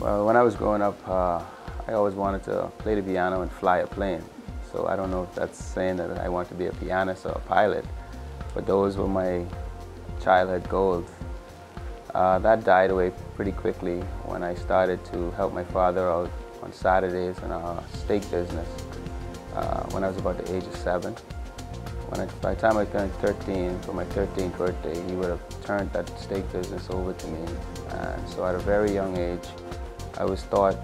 Well, when I was growing up, I always wanted to play the piano and fly a plane. So I don't know if that's saying that I want to be a pianist or a pilot, but those were my childhood goals. That died away pretty quickly when I started to help my father out on Saturdays in our steak business when I was about the age of 7. By the time I turned 13, for my 13th birthday, he would have turned that steak business over to me. And so at a very young age, I was taught,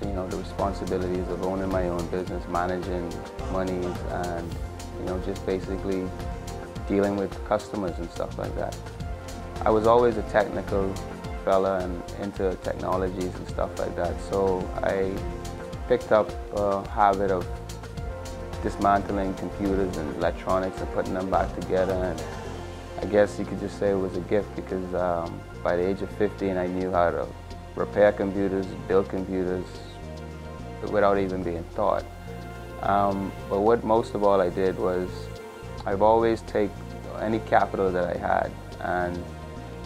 the responsibilities of owning my own business, managing monies, and, just basically dealing with customers and stuff like that. I was always a technical fella and into technologies and stuff like that. So I picked up a habit of dismantling computers and electronics and putting them back together, and I guess you could just say it was a gift because by the age of 15 I knew how to repair computers, build computers without even being taught. But what most of all I did was I've always taken any capital that I had and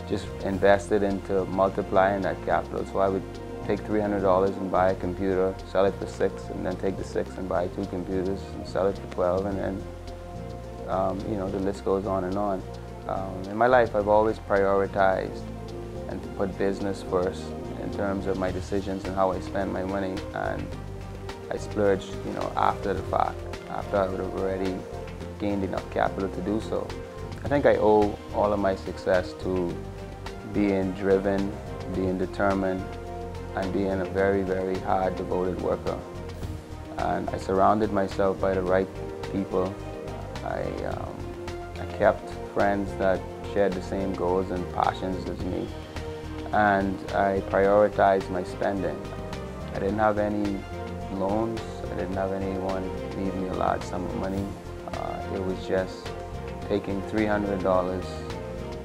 just invested into multiplying that capital. So I would take $300 and buy a computer, sell it for $6, and then take the $6 and buy 2 computers and sell it for $12, and then the list goes on and on. In my life, I've always prioritized and put business first in terms of my decisions and how I spend my money, and I splurged, after the fact, after I would have already gained enough capital to do so. I think I owe all of my success to being driven, being determined, and being a very, very hard, devoted worker. And I surrounded myself by the right people. I kept friends that shared the same goals and passions as me. And I prioritized my spending. I didn't have any loans. I didn't have anyone leave me a large sum of money. It was just taking $300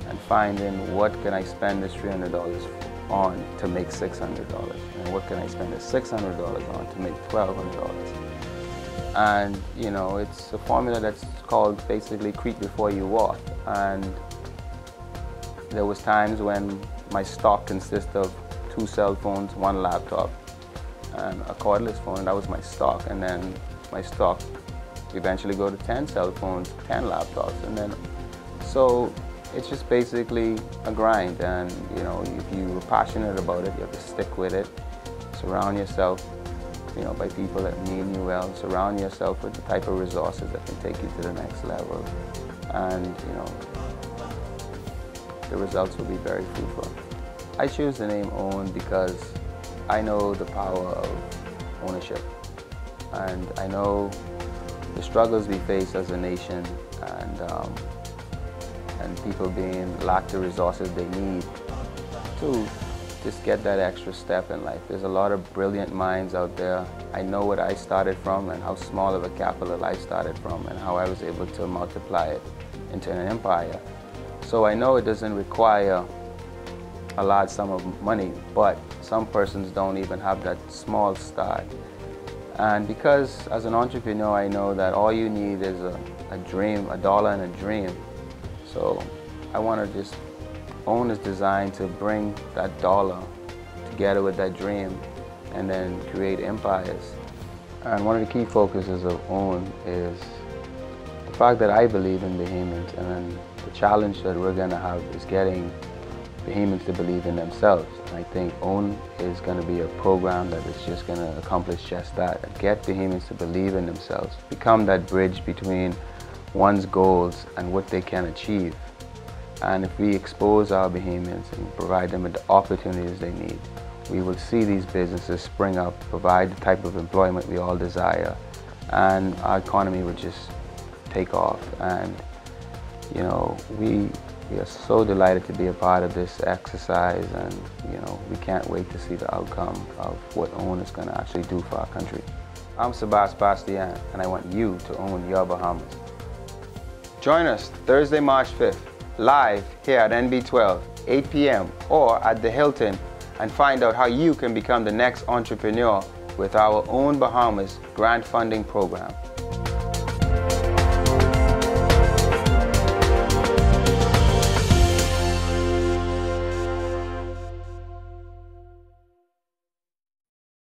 and finding what can I spend this $300 on to make $600, and what can I spend this $600 on to make $1,200. And it's a formula that's called basically creep before you walk. And there was times when my stock consisted of 2 cell phones, 1 laptop, and a cordless phone, and that was my stock. And then my stock eventually go to 10 cell phones, 10 laptops, and then so it's just basically a grind. And if you are passionate about it, you have to stick with it. Surround yourself, by people that mean you well. Surround yourself with the type of resources that can take you to the next level, and the results will be very fruitful. I choose the name OWN because I know the power of ownership, and I know the struggles we face as a nation, and people being lack the resources they need to just get that extra step in life. There's a lot of brilliant minds out there. I know what I started from and how small of a capital I started from and how I was able to multiply it into an empire. So I know it doesn't require a large sum of money, but some persons don't even have that small start. And because as an entrepreneur, I know that all you need is a dream, a dollar and a dream. So I want to just OWN is designed to bring that dollar together with that dream and then create empires. And one of the key focuses of OWN is the fact that I believe in Bahamians, and then the challenge that we're going to have is getting Bahamians to believe in themselves. And I think OWN is going to be a program that is just going to accomplish just that. Get Bahamians to believe in themselves, become that bridge between one's goals and what they can achieve. And if we expose our Bahamians and provide them with the opportunities they need, we will see these businesses spring up, provide the type of employment we all desire, and our economy would just take off. And we are so delighted to be a part of this exercise, and we can't wait to see the outcome of what OWN is going to actually do for our country. I'm Sebas Bastian, and I want you to own your Bahamas. Join us Thursday, March 5th, live here at NB12, 8 p.m. or at the Hilton, and find out how you can become the next entrepreneur with our OWN Bahamas grant funding program.